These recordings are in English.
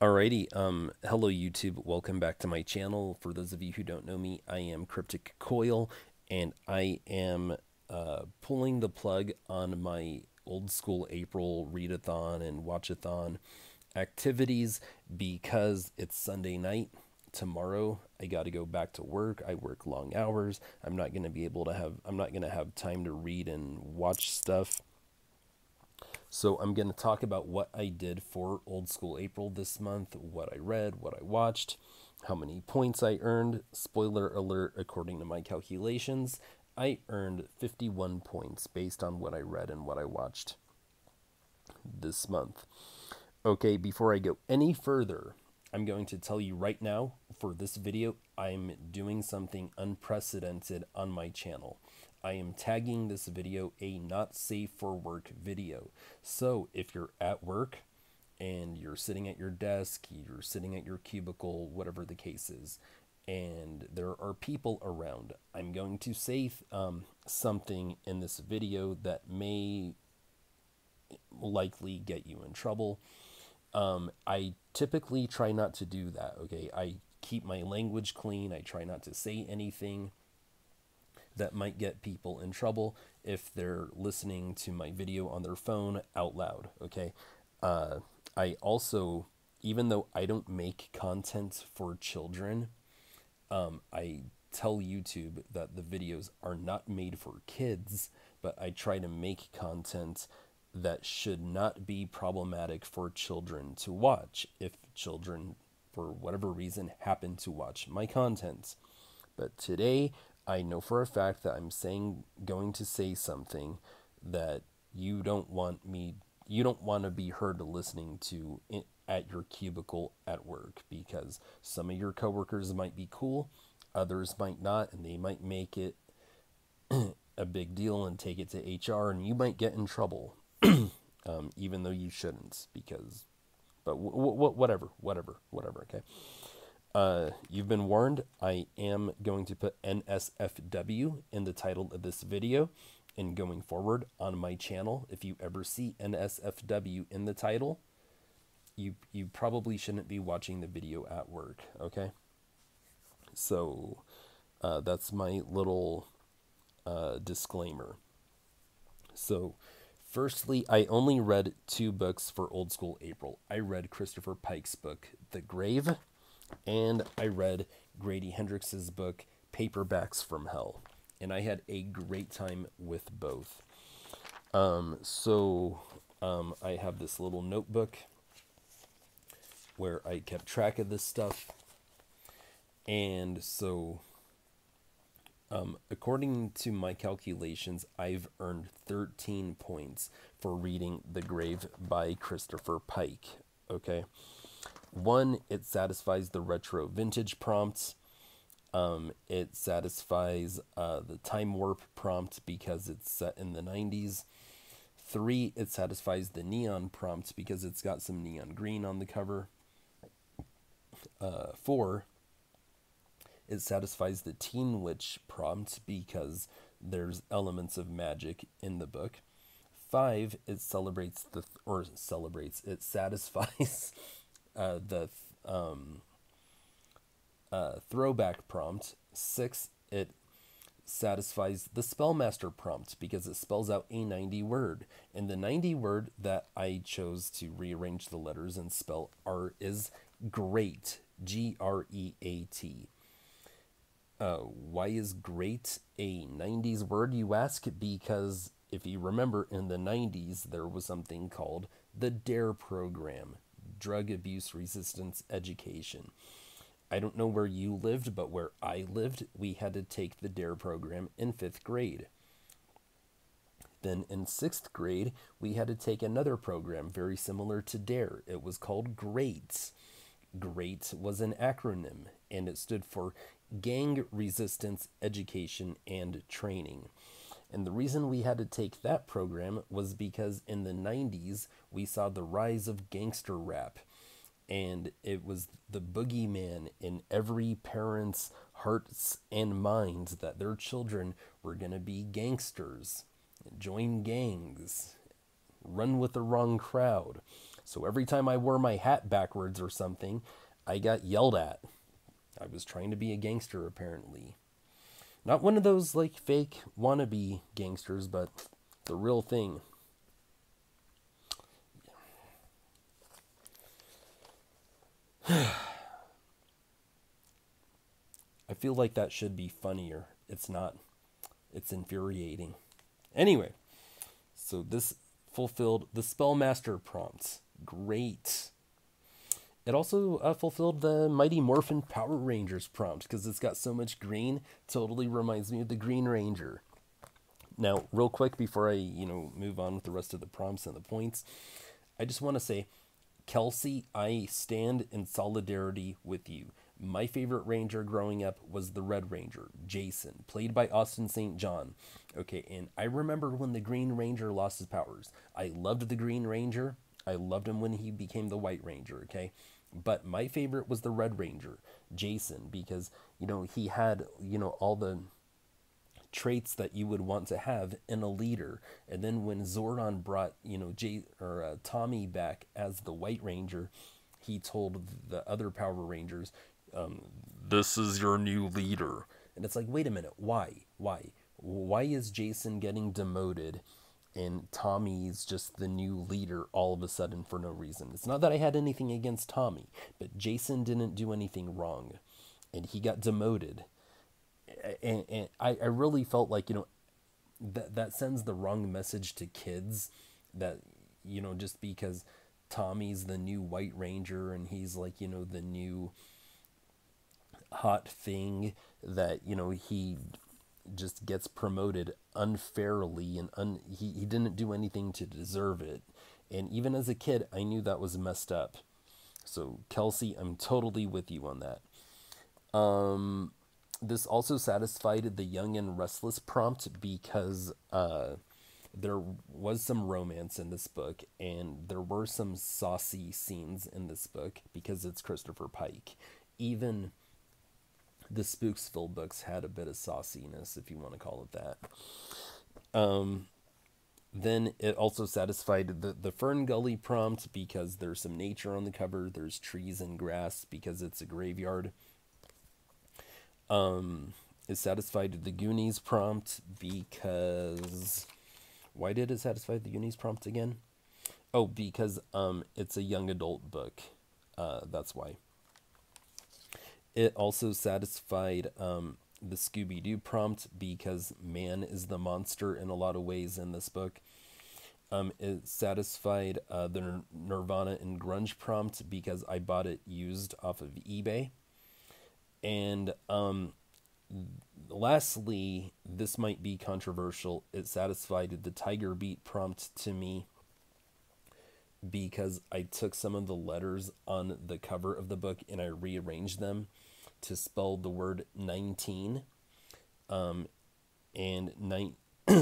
Alrighty, hello YouTube, welcome back to my channel. For those of you who don't know me, I am Cryptic Coil, and I am pulling the plug on my old school April readathon and watchathon activities because it's Sunday night. Tomorrow I got to go back to work. I work long hours. I'm not going to have time to read and watch stuff. So I'm going to talk about what I did for Old School April this month, what I read, what I watched, how many points I earned. Spoiler alert, according to my calculations, I earned 51 points based on what I read and what I watched this month. Okay, before I go any further, I'm going to tell you right now, for this video, I'm doing something unprecedented on my channel. I am tagging this video a not safe for work video. So if you're at work and you're sitting at your desk, you're sitting at your cubicle, whatever the case is, and there are people around, I'm going to say something in this video that may likely get you in trouble. I typically try not to do that, okay? I keep my language clean. I try not to say anything that might get people in trouble if they're listening to my video on their phone out loud, okay? I also, even though I don't make content for children, I tell YouTube that the videos are not made for kids, but I try to make content that should not be problematic for children to watch if children, for whatever reason, happen to watch my content. But today, I know for a fact that I'm going to say something that you don't want to be heard listening to at your cubicle at work, because some of your coworkers might be cool, others might not, and they might make it a big deal and take it to HR, and you might get in trouble, even though you shouldn't, but whatever, okay? You've been warned. I am going to put NSFW in the title of this video, and going forward on my channel, if you ever see NSFW in the title, you probably shouldn't be watching the video at work, okay? So that's my little disclaimer. So firstly, I only read 2 books for Old School April. I read Christopher Pike's book, The Grave, and I read Grady Hendrix's book, Paperbacks from Hell. And I had a great time with both. I have this little notebook where I kept track of this stuff. And so, according to my calculations, I've earned 13 points for reading The Grave by Christopher Pike. Okay. 1, it satisfies the retro vintage prompt. It satisfies the time warp prompt because it's set in the 90s. 3, it satisfies the neon prompt because it's got some neon green on the cover. 4, it satisfies the teen witch prompt because there's elements of magic in the book. 5, it satisfies the throwback prompt. 6, it satisfies the spellmaster prompt because it spells out a 90 word. And the 90 word that I chose to rearrange the letters and spell is great. Great. Why is great a 90s word, you ask? Because if you remember, in the 90s, there was something called the DARE program, Drug Abuse Resistance Education. I don't know where you lived, but where I lived, we had to take the DARE program in 5th grade. Then in 6th grade, we had to take another program very similar to DARE. It was called GRATE. GRATE was an acronym, and it stood for Gang Resistance Education and Training. And the reason we had to take that program was because in the 90s, we saw the rise of gangster rap. And it was the boogeyman in every parent's hearts and minds that their children were going to be gangsters, join gangs, run with the wrong crowd. So every time I wore my hat backwards or something, I got yelled at. I was trying to be a gangster, apparently. Not one of those, like, fake wannabe gangsters, but the real thing. I feel like that should be funnier. It's not. It's infuriating. Anyway, so this fulfilled the Spellmaster prompts. Great. It also fulfilled the Mighty Morphin Power Rangers prompt because it's got so much green. Totally reminds me of the Green Ranger. Now, real quick before I, move on with the rest of the prompts and the points, I just want to say, Kelsey, I stand in solidarity with you. My favorite Ranger growing up was the Red Ranger, Jason, played by Austin St. John. Okay, and I remember when the Green Ranger lost his powers. I loved the Green Ranger. I loved him when he became the White Ranger, okay? But my favorite was the Red Ranger, Jason, because, he had, all the traits that you would want to have in a leader. And then when Zordon brought, Tommy back as the White Ranger, he told the other Power Rangers, this is your new leader. And it's like, wait a minute, why? Why is Jason getting demoted and Tommy's just the new leader all of a sudden for no reason? It's not that I had anything against Tommy, but Jason didn't do anything wrong and he got demoted. And I really felt like, that sends the wrong message to kids that, just because Tommy's the new White Ranger and he's like, the new hot thing, that, he just gets promoted unfairly and he didn't do anything to deserve it. And even as a kid, I knew that was messed up. So Kelsey, I'm totally with you on that. This also satisfied the Young and Restless prompt because there was some romance in this book and there were some saucy scenes in this book because it's Christopher Pike. Even the Spooksville books had a bit of sauciness, if you want to call it that. Then it also satisfied the Fern Gully prompt because there's some nature on the cover. There's trees and grass because it's a graveyard. It satisfied the Goonies prompt because... Why did it satisfy the Goonies prompt again? Oh, because it's a young adult book. That's why. It also satisfied the Scooby-Doo prompt because man is the monster in a lot of ways in this book. It satisfied the Nirvana and Grunge prompt because I bought it used off of eBay. And lastly, this might be controversial, it satisfied the Tiger Beat prompt to me because I took some of the letters on the cover of the book and I rearranged them to spell the word 19.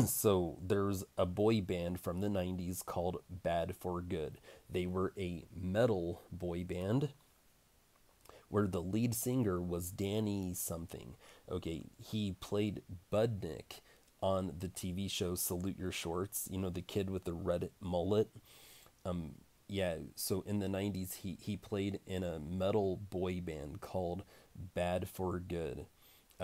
So there's a boy band from the 90s called Bad for Good. They were a metal boy band where the lead singer was Danny something. Okay, he played Budnick on the TV show Salute Your Shorts, the kid with the red mullet. So in the 90s, he played in a metal boy band called Bad for Good.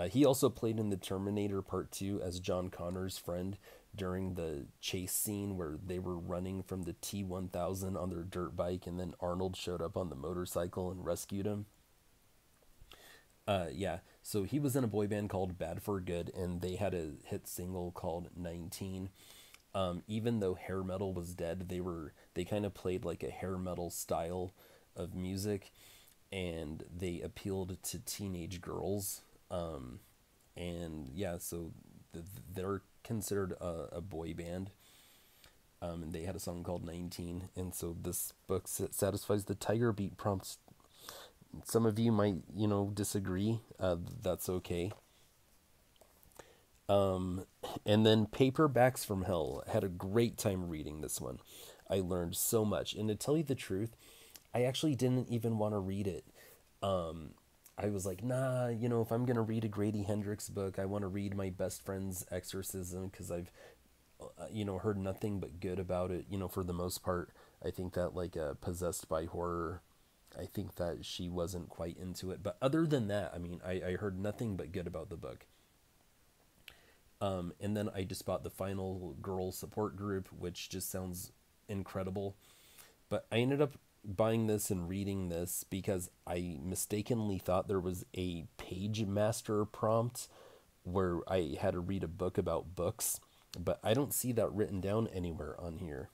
He also played in the Terminator Part 2 as John Connor's friend during the chase scene where they were running from the T-1000 on their dirt bike and then Arnold showed up on the motorcycle and rescued him. So he was in a boy band called Bad for Good, and they had a hit single called 19. Even though hair metal was dead, they kind of played like a hair metal style of music, and they appealed to teenage girls. So they're considered a boy band. And they had a song called 19, and so this book satisfies the Tiger Beat prompts. Some of you might, disagree. That's okay. And then Paperbacks from Hell. I had a great time reading this one. I learned so much. And to tell you the truth, I actually didn't even want to read it. I was like, nah, if I'm going to read a Grady Hendrix book, I want to read my best friend's Exorcism because I've, heard nothing but good about it, for the most part. I think that like Possessed by Horror, I think that she wasn't quite into it. But other than that, I mean, I heard nothing but good about the book. And then I just bought the Final Girl Support Group, which just sounds incredible. But I ended up buying this and reading this because I mistakenly thought there was a Page Master prompt where I had to read a book about books, but I don't see that written down anywhere on here.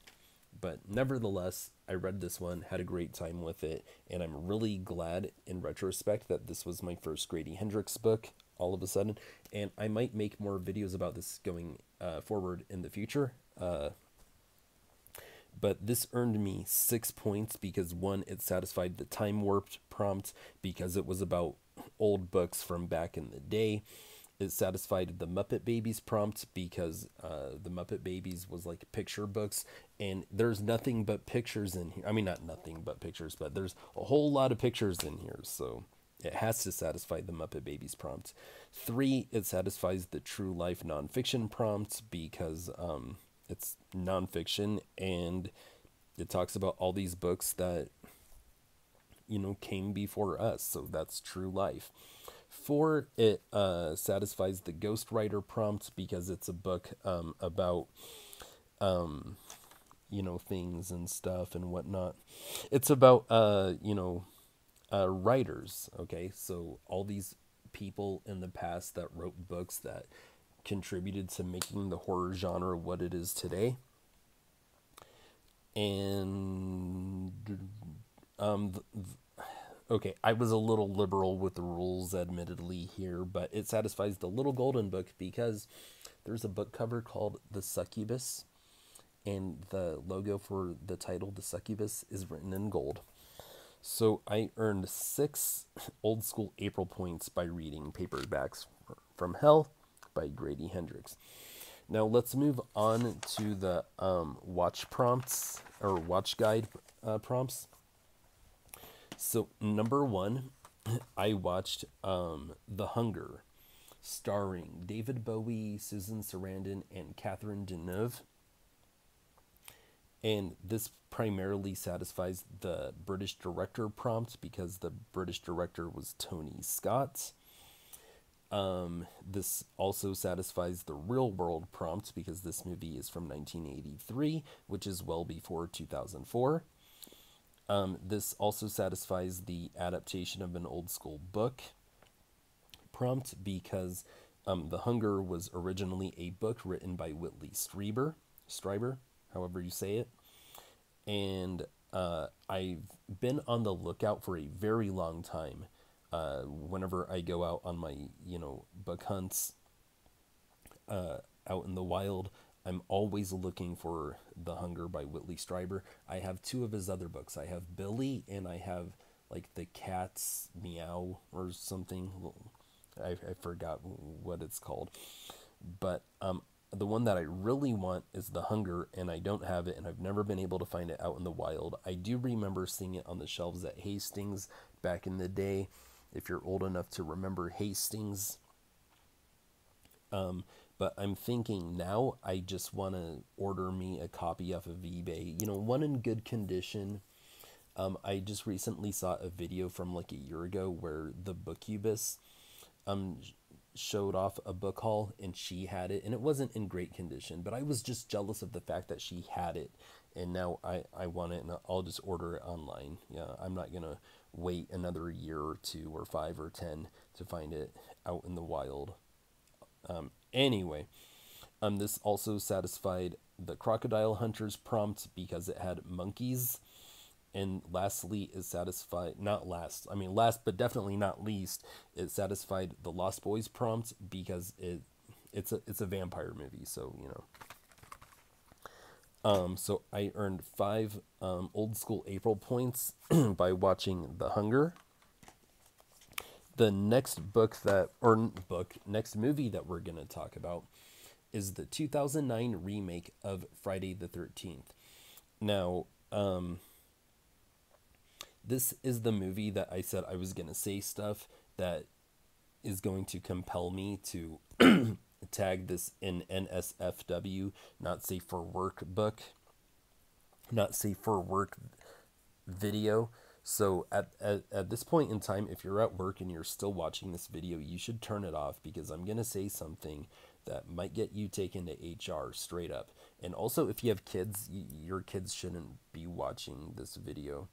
But nevertheless, I read this one, had a great time with it, and I'm really glad in retrospect that this was my first Grady Hendrix book all of a sudden. And I might make more videos about this going forward in the future. But this earned me 6 points because, one, it satisfied the time warped prompt because it was about old books from back in the day. It satisfied the Muppet Babies prompt because the Muppet Babies was like picture books, and there's nothing but pictures in here. I mean, not nothing but pictures, but there's a whole lot of pictures in here, so it has to satisfy the Muppet Babies prompt. 3, it satisfies the true life nonfiction prompt because it's nonfiction and it talks about all these books that, you know, came before us, so that's true life. 4, it satisfies the ghostwriter prompt because it's a book about, you know, things and stuff and whatnot. It's about, you know, writers, okay? So all these people in the past that wrote books that contributed to making the horror genre what it is today. And, okay, I was a little liberal with the rules, admittedly, here, but it satisfies the Little Golden Book because there's a book cover called The Succubus, and the logo for the title, The Succubus, is written in gold. So I earned 6 old school April points by reading Paperbacks from Hell by Grady Hendrix. Now let's move on to the watch prompts, or watch guide prompts. So number 1, I watched The Hunger, starring David Bowie, Susan Sarandon, and Catherine Deneuve. And this primarily satisfies the British director prompt because the British director was Tony Scott. This also satisfies the real world prompt because this movie is from 1983, which is well before 2004. This also satisfies the adaptation of an old school book prompt because The Hunger was originally a book written by Whitley Strieber, however you say it. And I've been on the lookout for a very long time. Whenever I go out on my, you know, book hunts out in the wild, I'm always looking for The Hunger by Whitley Strieber. I have 2 of his other books. I have Billy and I have like The Cat's Meow or something. I forgot what it's called. But the one that I really want is The Hunger, and I don't have it, and I've never been able to find it out in the wild. I do remember seeing it on the shelves at Hastings back in the day, if you're old enough to remember Hastings. But I'm thinking now I just want to order me a copy off of eBay, you know, one in good condition. I just recently saw a video from like a year ago where the Bookubus showed off a book haul and she had it, and it wasn't in great condition, but I was just jealous of the fact that she had it, and now I want it, and I'll just order it online. Yeah, I'm not gonna wait another year or 2 or 5 or 10 to find it out in the wild. Anyway, this also satisfied the Crocodile Hunters prompt because it had monkeys. And lastly, it satisfied, not last, I mean last but definitely not least, it satisfied the Lost Boys prompt because it's a vampire movie, so you know. So I earned 5 old school April points by watching The Hunger. The next next movie that we're gonna talk about is the 2009 remake of Friday the 13th. Now, this is the movie that I said I was going to say stuff that is going to compel me to tag this in NSFW, not safe for work book. not safe for work video. So at this point in time, if you're at work and you're still watching this video, you should turn it off, because I'm going to say something that might get you taken to HR straight up. And also, if you have kids, your kids shouldn't be watching this video.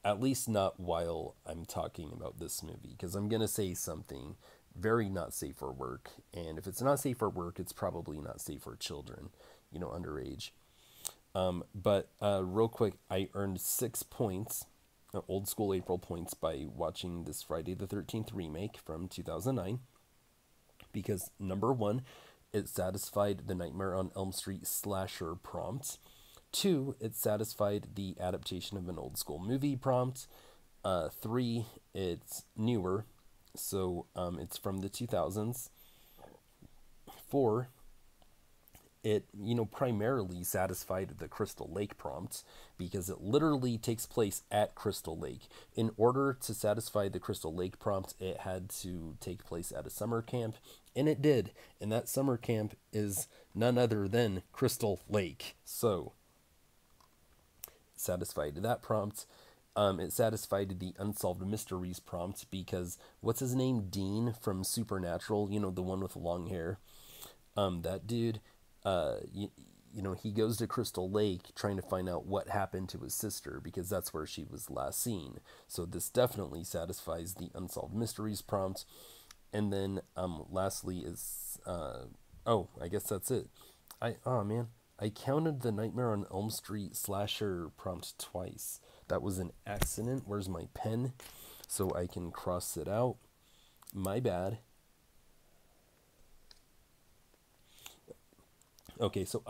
At least not while I'm talking about this movie, because I'm going to say something very not safe for work. And if it's not safe for work, it's probably not safe for children, underage. But real quick, I earned 6 points, old school April points, by watching this Friday the 13th remake from 2009. Because number one, it satisfied the Nightmare on Elm Street slasher prompt. Two, it satisfied the adaptation of an old school movie prompt. Three, it's newer, so it's from the 2000s. Four, it primarily satisfied the Crystal Lake prompt, because it literally takes place at Crystal Lake. In order to satisfy the Crystal Lake prompt, it had to take place at a summer camp, and it did. And that summer camp is none other than Crystal Lake. So satisfied that prompt. It satisfied the Unsolved Mysteries prompt, because what's his name, Dean from Supernatural, the one with long hair, that dude, he goes to Crystal Lake trying to find out what happened to his sister, because that's where she was last seen. So this definitely satisfies the Unsolved Mysteries prompt. And then lastly is I guess that's it. I counted the Nightmare on Elm Street slasher prompt twice. That was an accident. Where's my pen so I can cross it out? My bad. Okay, so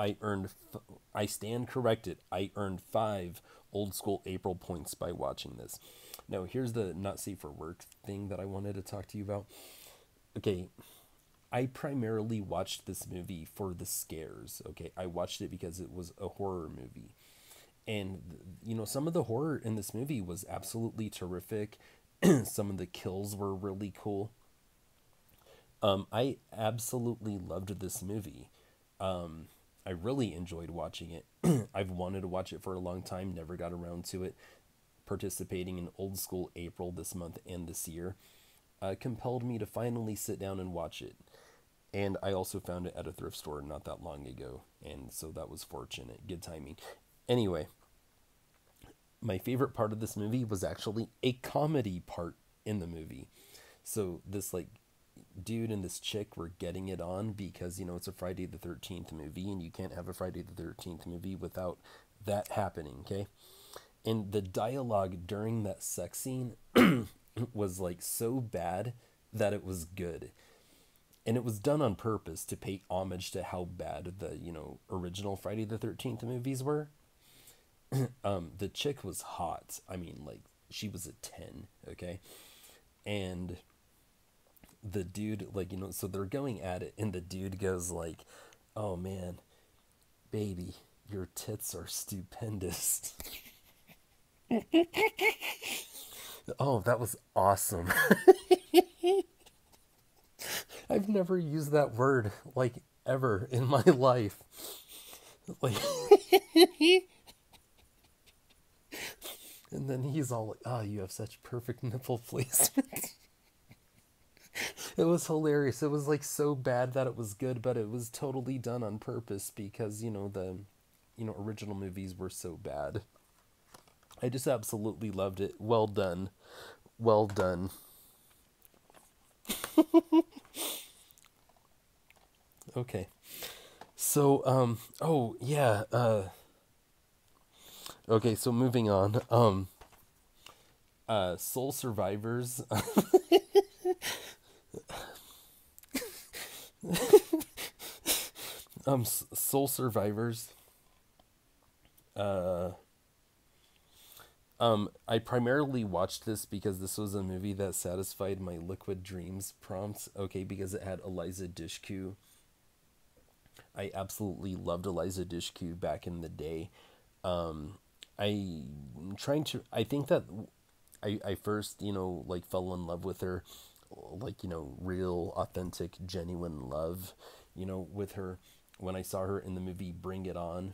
I stand corrected. I earned 5 old school April points by watching this. Now, here's the not safe for work thing that I wanted to talk to you about. Okay, I primarily watched this movie for the scares. Okay, I watched it because it was a horror movie. And, some of the horror in this movie was absolutely terrific. Some of the kills were really cool. I absolutely loved this movie. I really enjoyed watching it. I've wanted to watch it for a long time, never got around to it. Participating in Old School April this month and this year compelled me to finally sit down and watch it. And I also found it at a thrift store not that long ago, and so that was fortunate. Good timing. Anyway, my favorite part of this movie was actually a comedy part in the movie. So this dude and this chick were getting it on, because it's a Friday the 13th movie, and you can't have a Friday the 13th movie without that happening, okay? And the dialogue during that sex scene was so bad that it was good. And it was done on purpose to pay homage to how bad the original Friday the 13th movies were. The chick was hot. I mean, she was a 10, okay? And the dude, so they're going at it, and the dude goes "Oh man, baby, your tits are stupendous." Oh, that was awesome. I've never used that word ever in my life. And then he's all "Oh, you have such perfect nipple placement." It was hilarious. It was so bad that it was good, but it was totally done on purpose, because the original movies were so bad. I just absolutely loved it. Well done. Well done. Okay. So oh yeah, okay, so moving on. Soul Survivors. Soul Survivors. I primarily watched this because this was a movie that satisfied my Liquid Dreams prompts, okay, because it had Eliza Dushku. I absolutely loved Eliza Dushku back in the day. I think that I first, fell in love with her, real, authentic, genuine love, with her when I saw her in the movie Bring It On.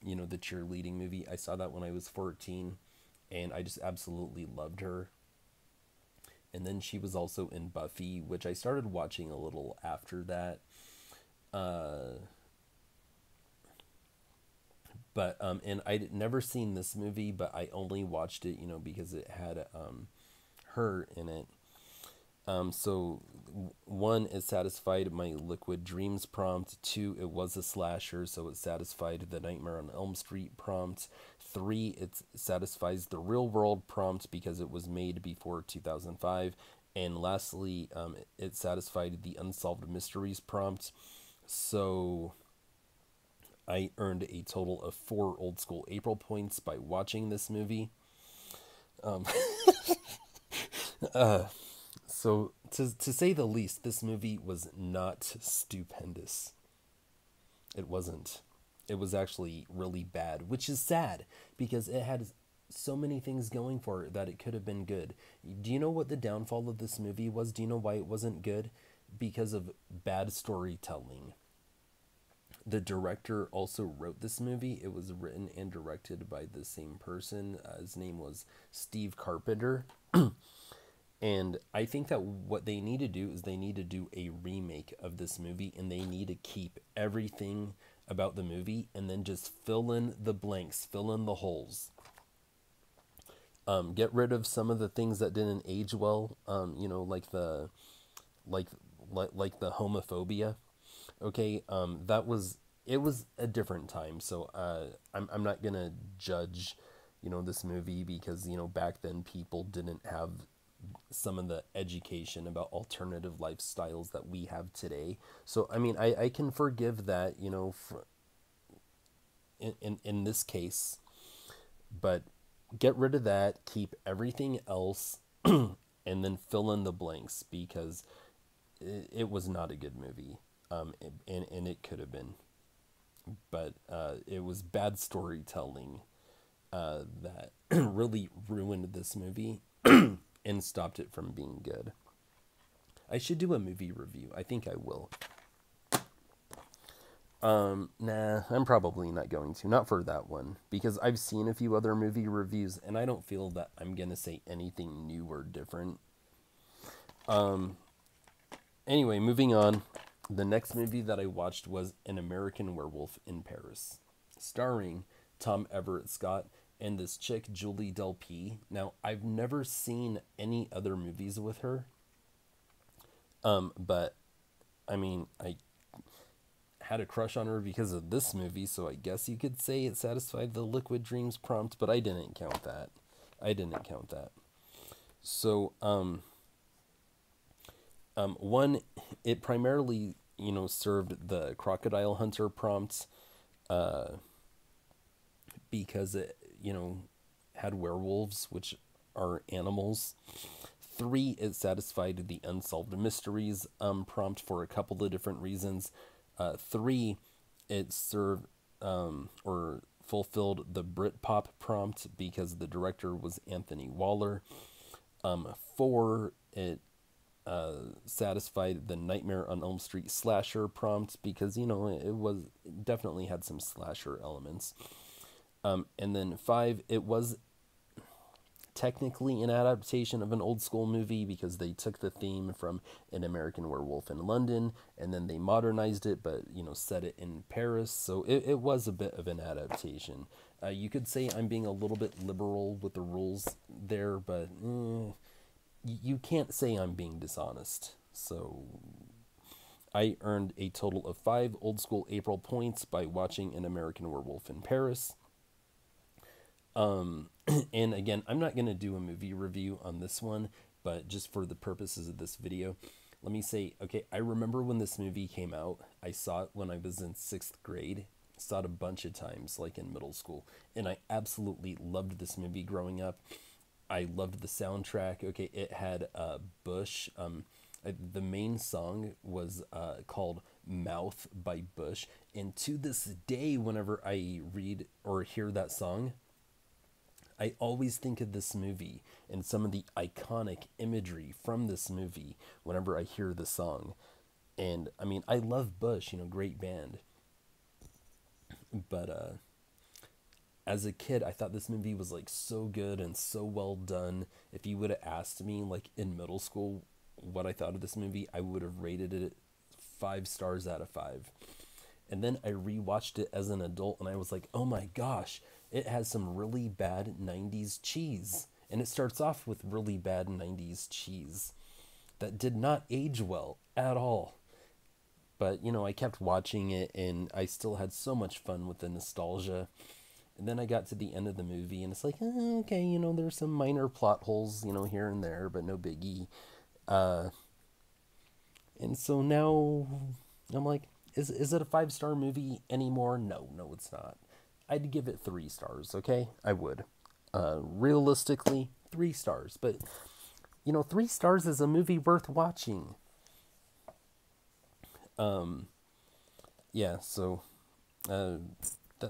the cheerleading movie. I saw that when I was 14, and I just absolutely loved her. And then she was also in Buffy, which I started watching a little after that. But and I'd never seen this movie, but I only watched it, because it had her in it. So one, it satisfied my liquid dreams prompt. Two, it was a slasher, so it satisfied the Nightmare on Elm Street prompt. Three, it satisfies the real world prompt because it was made before 2005. And lastly, it satisfied the unsolved mysteries prompt. So I earned a total of 4 old school April points by watching this movie. So to say the least, this movie was not stupendous. It wasn't. It was actually really bad, which is sad because it had so many things going for it that it could have been good. Do you know what the downfall of this movie was? Do you know why it wasn't good? Because of bad storytelling. The director also wrote this movie. It was written and directed by the same person. His name was Steve Carpenter. And I think that what they need to do is they need to do a remake of this movie, and they need to keep everything about the movie and then just fill in the blanks, fill in the holes. Get rid of some of the things that didn't age well, like the homophobia. Okay, it was a different time, so I'm not gonna judge, this movie because back then people didn't have some of the education about alternative lifestyles that we have today. So I mean, I can forgive that, in this case, but get rid of that, keep everything else, and then fill in the blanks because it was not a good movie. And it could have been, but it was bad storytelling that really ruined this movie and stopped it from being good. I should do a movie review. I think I will. Nah, I'm probably not going to. Not for that one. Because I've seen a few other movie reviews, and I don't feel that I'm going to say anything new or different. Anyway, moving on. The next movie that I watched was An American Werewolf in Paris, starring Tom Everett Scott and this chick, Julie Delpy. Now, I've never seen any other movies with her. But, I mean, I had a crush on her because of this movie, so I guess you could say it satisfied the Liquid Dreams prompt, but I didn't count that. So, one, it primarily, served the Crocodile Hunter prompt, because it, had werewolves, which are animals. 3, it satisfied the Unsolved Mysteries prompt for a couple of different reasons. 3, it served or fulfilled the Britpop prompt because the director was Anthony Waller. 4, it satisfied the Nightmare on Elm Street slasher prompt because, it was definitely had some slasher elements. And then 5, it was technically an adaptation of an old school movie because they took the theme from An American Werewolf in London and then they modernized it, but, set it in Paris. So it was a bit of an adaptation. You could say I'm being a little bit liberal with the rules there, but you can't say I'm being dishonest. So I earned a total of 5 old school April points by watching An American Werewolf in Paris. And again, I'm not going to do a movie review on this one, but just for the purposes of this video, let me say, okay, I remember when this movie came out. I saw it when I was in 6th grade. Saw it a bunch of times, like in middle school, and I absolutely loved this movie growing up. I loved the soundtrack. Okay, it had Bush. The main song was called Mouth by Bush, and to this day, whenever I read or hear that song, I always think of this movie and some of the iconic imagery from this movie whenever I hear the song. And I mean, I love Bush, great band. But as a kid, I thought this movie was like so good and so well done. If you would have asked me like in middle school what I thought of this movie, I would have rated it 5 stars out of 5. And then I rewatched it as an adult and I was like, oh my gosh, it has some really bad 90s cheese. And it starts off with really bad 90s cheese that did not age well at all. But, you know, I kept watching it and I still had so much fun with the nostalgia. And then I got to the end of the movie and it's like, okay, you know, there's some minor plot holes, you know, here and there, but no biggie. And so now I'm like, is it a 5 star movie anymore? No, it's not. I'd give it 3 stars, okay? I would. Realistically, 3 stars. But, you know, 3 stars is a movie worth watching. Yeah, so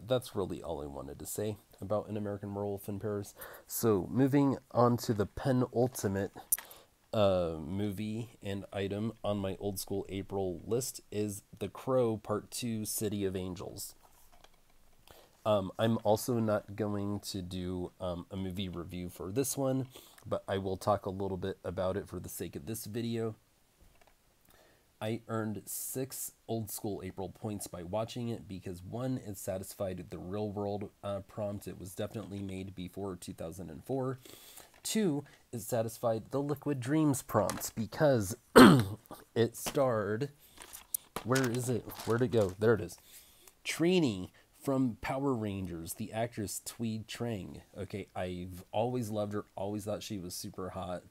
that's really all I wanted to say about An American Werewolf in Paris. So moving on to the penultimate movie and item on my old school April list is The Crow Part 2 City of Angels. I'm also not going to do a movie review for this one, but I will talk a little bit about it for the sake of this video. I earned 6 old school April points by watching it because 1, it satisfied the real world prompt. It was definitely made before 2004. 2, it satisfied the Liquid Dreams prompt because it starred, where is it? Where'd it go? There it is. Trini from Power Rangers, the actress Tweed Trang. Okay, I've always loved her, always thought she was super hot.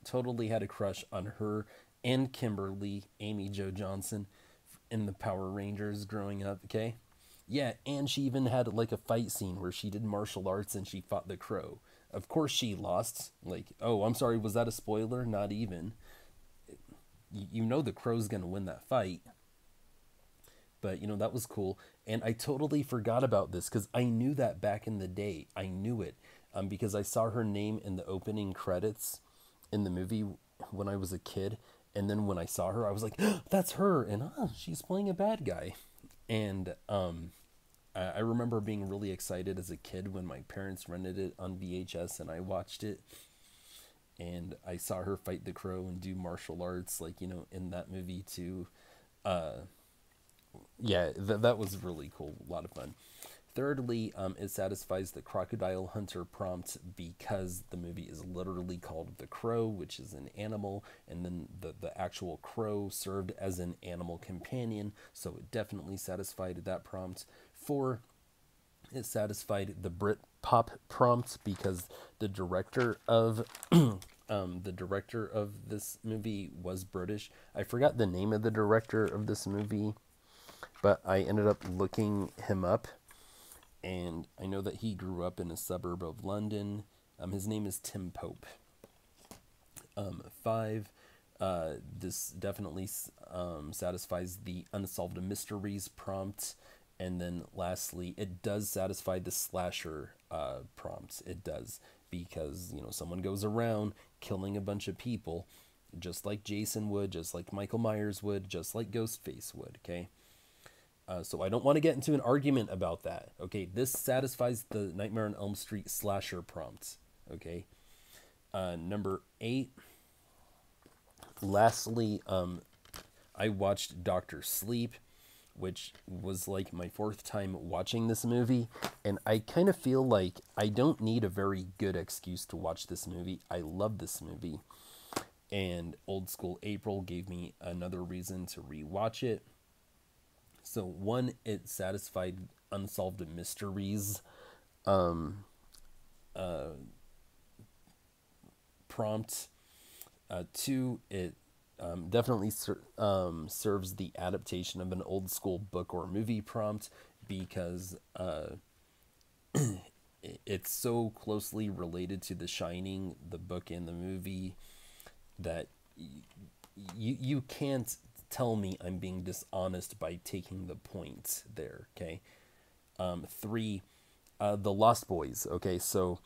Totally had a crush on her and Kimberly, Amy Jo Johnson, in the Power Rangers growing up, okay? Yeah, and she even had like a fight scene where she did martial arts and she fought the Crow. Of course she lost. Like, oh, I'm sorry, was that a spoiler? Not even. You know the Crow's gonna win that fight. But, you know, that was cool. And I totally forgot about this because I knew that back in the day. I knew it because I saw her name in the opening credits in the movie when I was a kid. And then when I saw her, I was like, oh, that's her. And she's playing a bad guy. And I remember being really excited as a kid when my parents rented it on VHS and I watched it. And I saw her fight the Crow and do martial arts, like, you know, in that movie too. Yeah, that was really cool. A lot of fun. Thirdly, it satisfies the Crocodile Hunter prompt because the movie is literally called The Crow, which is an animal, and then the actual crow served as an animal companion, so it definitely satisfied that prompt. 4, it satisfied the Brit Pop prompt because the director of this movie was British. I forgot the name of the director of this movie, but I ended up looking him up. And I know that he grew up in a suburb of London. His name is Tim Pope. 5, this definitely satisfies the Unsolved Mysteries prompt. And then lastly, it does satisfy the slasher prompt. It does, because, you know, someone goes around killing a bunch of people, just like Jason would, just like Michael Myers would, just like Ghostface would, okay? So I don't want to get into an argument about that. Okay, this satisfies the Nightmare on Elm Street slasher prompt. Okay, number 8. Lastly, I watched Dr. Sleep, which was like my 4th time watching this movie, and I kind of feel like I don't need a very good excuse to watch this movie. I love this movie, and Old School April gave me another reason to rewatch it. So 1, it satisfied Unsolved Mysteries prompt. 2, it definitely serves the adaptation of an old school book or movie prompt because it's so closely related to The Shining, the book and the movie, that you can't tell me I'm being dishonest by taking the points there, okay? 3, The Lost Boys, okay? So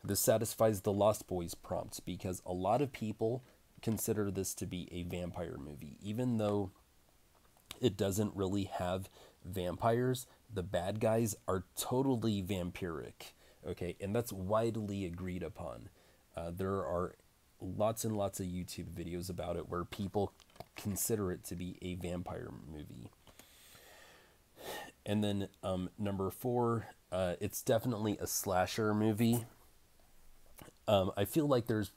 this satisfies the Lost Boys prompt because a lot of people consider this to be a vampire movie, even though it doesn't really have vampires. The bad guys are totally vampiric, okay, and that's widely agreed upon. There are lots and lots of YouTube videos about it where people consider it to be a vampire movie. And then number 4, it's definitely a slasher movie. I feel like there's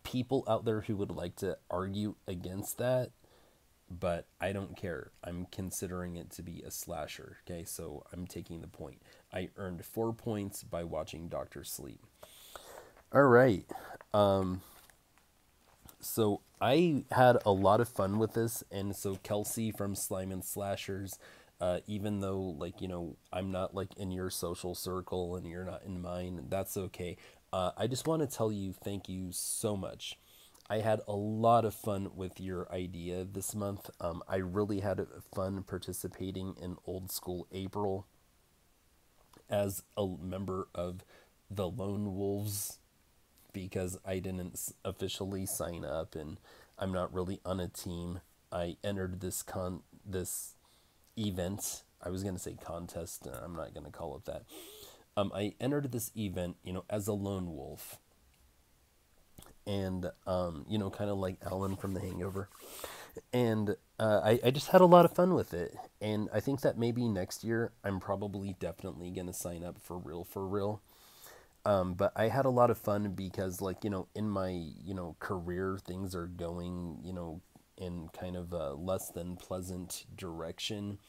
people out there who would like to argue against that, but I don't care. I'm considering it to be a slasher. Okay, so I'm taking the point. I earned 4 points by watching Doctor Sleep. All right. So I had a lot of fun with this, and so Kelsey from Slime and Slashers, even though, like, you know, I'm not like in your social circle and you're not in mine, that's okay. I just want to tell you thank you so much. I had a lot of fun with your idea this month. I really had fun participating in Old School April as a member of the Lone Wolves, because I didn't officially sign up and I'm not really on a team. I entered this event. I was gonna say contest. I'm not gonna call it that. I entered this event, you know, as a lone wolf, and you know, kind of like Alan from The Hangover. And I just had a lot of fun with it, and I think that maybe next year I'm probably definitely gonna sign up for real. But I had a lot of fun because, like, you know, in my, you know, career, things are going, you know, in kind of a less than pleasant direction,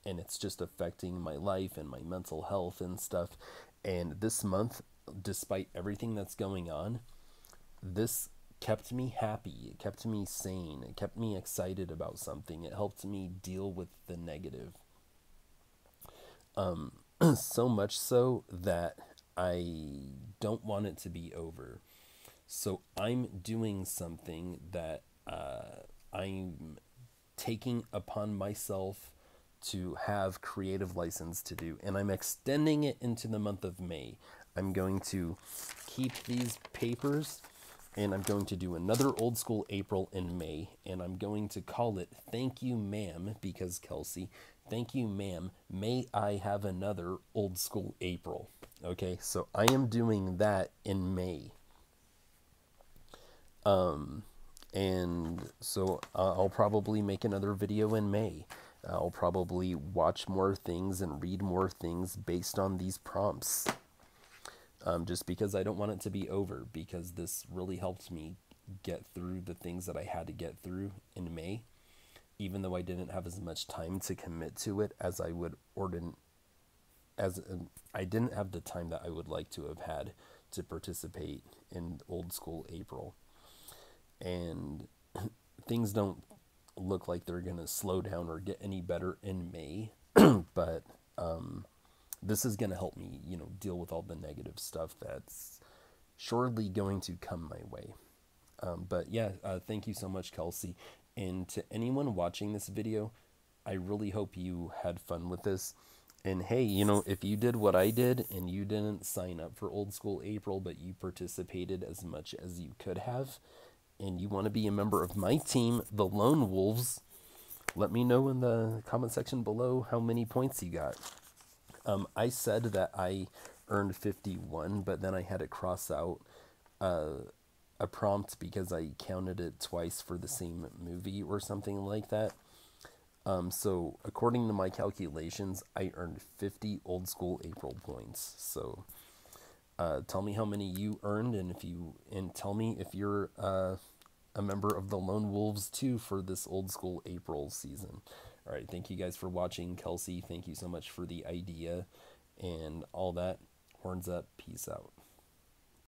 and it's just affecting my life and my mental health and stuff. And this month, despite everything that's going on, this kept me happy. It kept me sane. It kept me excited about something. It helped me deal with the negative. So much so that I don't want it to be over. So I'm doing something that I'm taking upon myself to have creative license to do, and I'm extending it into the month of May. I'm going to keep these papers, and I'm going to do another Old School April in May, and I'm going to call it Thank You Ma'am, because Kelsey, thank you ma'am, may I have another Old School April. Okay, so I am doing that in May. And so I'll probably make another video in May. I'll probably watch more things and read more things based on these prompts. Just because I don't want it to be over, because this really helped me get through the things that I had to get through in May, even though I didn't have as much time to commit to it as I would I didn't have the time that I would like to have had to participate in Old School April. And things don't look like they're going to slow down or get any better in May, but this is going to help me, you know, deal with all the negative stuff that's surely going to come my way. But yeah, thank you so much, Kelsey. And to anyone watching this video, I really hope you had fun with this. And hey, you know, if you did what I did and you didn't sign up for Old School April, but you participated as much as you could have, and you want to be a member of my team, the Lone Wolves, let me know in the comment section below how many points you got. I said that I earned 51, but then I had to cross out a prompt because I counted it twice for the same movie or something like that. So according to my calculations, I earned 50 Old School April points. So tell me how many you earned, and tell me if you're a member of the Lone Wolves too for this Old School April season. All right, thank you guys for watching. Kelsey, thank you so much for the idea and all that. Horns up, peace out.